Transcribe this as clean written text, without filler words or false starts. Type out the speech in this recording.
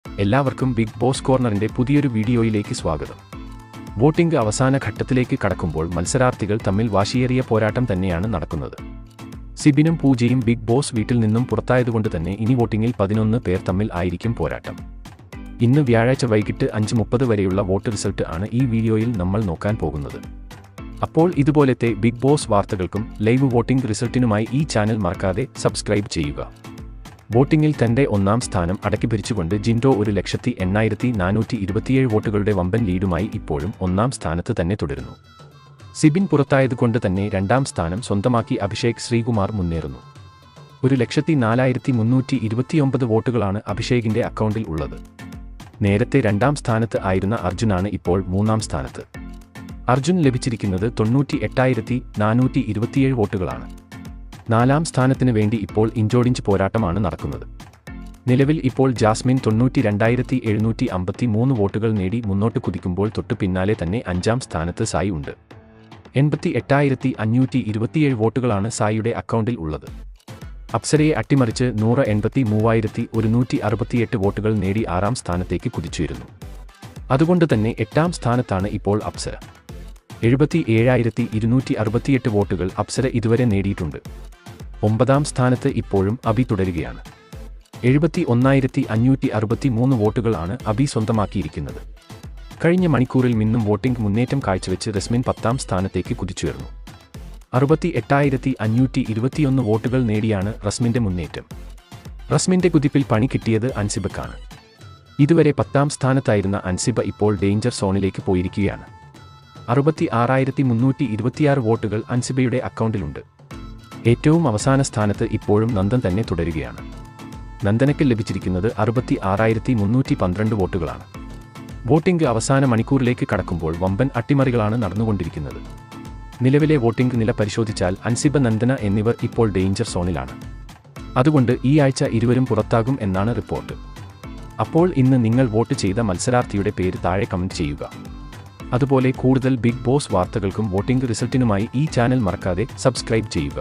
എല്ലാവർക്കും big boss കോർണറിന്റെ പുതിയൊരു വീഡിയോയിലേക്ക് സ്വാഗതം. വോട്ടിംഗ് അവസാന ഘട്ടത്തിലേക്ക് കടക്കുമ്പോൾ മത്സരാർത്ഥികൾ തമ്മിൽ വാശിയേറിയ പോരാട്ടം തന്നെയാണ് നടക്കുന്നത്. സിബിനും പൂജയും ബിഗ് ബോസ് വീട്ടിൽ നിന്നും പുറത്തായതുകൊണ്ട് തന്നെ ഇനി വോട്ടിംഗിൽ 11 പേർ തമ്മിൽ ആയിരിക്കും പോരാട്ടം. ഇന്ന് വ്യാഴാഴ്ച വൈകിട്ട് 5:30 വരെയുള്ള വോട്ട് റിസൾട്ട് ആണ് ഈ വീഡിയോയിൽ നമ്മൾ നോക്കാൻ പോകുന്നത്. അപ്പോൾ ഇതുപോലത്തെ ബിഗ് ബോസ് വാർത്തകൾക്കും ലൈവ് വോട്ടിംഗ് റിസൾട്ടിനുമായി ഈ ചാനൽ മറക്കാതെ സബ്സ്ക്രൈബ് ചെയ്യുക. വോട്ടിംഗിൽ തന്റെ ഒന്നാം സ്ഥാനം അടക്കിപ്പിടിച്ചുകൊണ്ട് ജിൻഡോ 1,84,427 വോട്ടുകളുടെ വമ്പൻ ലീഡുമായി ഇപ്പോഴും ഒന്നാം സ്ഥാനത്ത് തന്നെ തുടരുന്നു. സിബിൻ പുറത്തായതുകൊണ്ട് തന്നെ രണ്ടാം സ്ഥാനം സ്വന്തമാക്കി അഭിഷേക് ശ്രീകുമാർ മുന്നേറുന്നു. 1,04,329 വോട്ടുകളാണ് അഭിഷേകിന്റെ അക്കൗണ്ടിൽ ഉള്ളത്. നേരത്തെ രണ്ടാം സ്ഥാനത്ത് ആയിരുന്ന അർജുനാണ് ഇപ്പോൾ മൂന്നാം സ്ഥാനത്ത്. അർജുൻ ലഭിച്ചിരിക്കുന്നത് 98,427 വോട്ടുകളാണ്. നാലാം സ്ഥാനത്തിന് വേണ്ടി ഇപ്പോൾ ഇഞ്ചോടിഞ്ച് പോരാട്ടമാണ് നടക്കുന്നത്. നിലവിൽ ഇപ്പോൾ ജാസ്മിൻ 92,753 വോട്ടുകൾ നേടി മുന്നോട്ട് കുതിക്കുമ്പോൾ തൊട്ടു പിന്നാലെ തന്നെ അഞ്ചാം സ്ഥാനത്ത് സായി ഉണ്ട്. 88,527 വോട്ടുകളാണ് സായിയുടെ അക്കൗണ്ടിൽ ഉള്ളത്. അപ്സരയെ അട്ടിമറിച്ച് 183,168 വോട്ടുകൾ നേടി ആറാം സ്ഥാനത്തേക്ക് കുതിച്ചുയരുന്നു. അതുകൊണ്ട് തന്നെ എട്ടാം സ്ഥാനത്താണ് ഇപ്പോൾ അപ്സര. 77,268 വോട്ടുകൾ അപ്സര ഇതുവരെ നേടിയിട്ടുണ്ട്. ഒമ്പതാം സ്ഥാനത്ത് ഇപ്പോഴും അബി തുടരുകയാണ്. 71,563 വോട്ടുകളാണ് അബി സ്വന്തമാക്കിയിരിക്കുന്നത്. കഴിഞ്ഞ മണിക്കൂറിൽ നിന്നും വോട്ടിംഗ് മുന്നേറ്റം കാഴ്ചവെച്ച് റസ്മിൻ 10ാം സ്ഥാനത്തേക്ക് കുതിച്ചുയർന്നു. 68,521 വോട്ടുകൾ നേടിയാണ് റസ്മിന്റെ മുന്നേറ്റം. റസ്മിന്റെ കുതിപ്പിൽ പണി കിട്ടിയത് അൻസിബക്കാണ്. ഇതുവരെ 10ാം സ്ഥാനത്തായിരുന്ന അൻസിബ ഇപ്പോൾ ഡേഞ്ചർ സോണിലേക്ക് പോയിരിക്കുകയാണ്. 66,326 വോട്ടുകൾ അൻസിബയുടെ അക്കൗണ്ടിലുണ്ട്. ഏറ്റവും അവസാന സ്ഥാനത്ത് ഇപ്പോഴും നന്ദൻ തന്നെ തുടരുകയാണ്. നന്ദനയ്ക്ക് ലഭിച്ചിരിക്കുന്നത് 66,312 വോട്ടുകളാണ്. വോട്ടിംഗ് അവസാന മണിക്കൂറിലേക്ക് കടക്കുമ്പോൾ വമ്പൻ അട്ടിമറികളാണ് നടന്നുകൊണ്ടിരിക്കുന്നത്. നിലവിലെ വോട്ടിംഗ് നില പരിശോധിച്ചാൽ അൻസിബ, നന്ദന എന്നിവർ ഇപ്പോൾ ഡേഞ്ചർ സോണിലാണ്. അതുകൊണ്ട് ഈ ആഴ്ച ഇരുവരും പുറത്താകും എന്നാണ് റിപ്പോർട്ട്. അപ്പോൾ ഇന്ന് നിങ്ങൾ വോട്ട് ചെയ്ത മത്സരാർത്ഥിയുടെ പേര് താഴെ കമന്റ് ചെയ്യുക. അതുപോലെ കൂടുതൽ ബിഗ് ബോസ് വാർത്തകൾക്കും വോട്ടിംഗ് റിസൾട്ടിനുമായി ഈ ചാനൽ മറക്കാതെ സബ്സ്ക്രൈബ് ചെയ്യുക.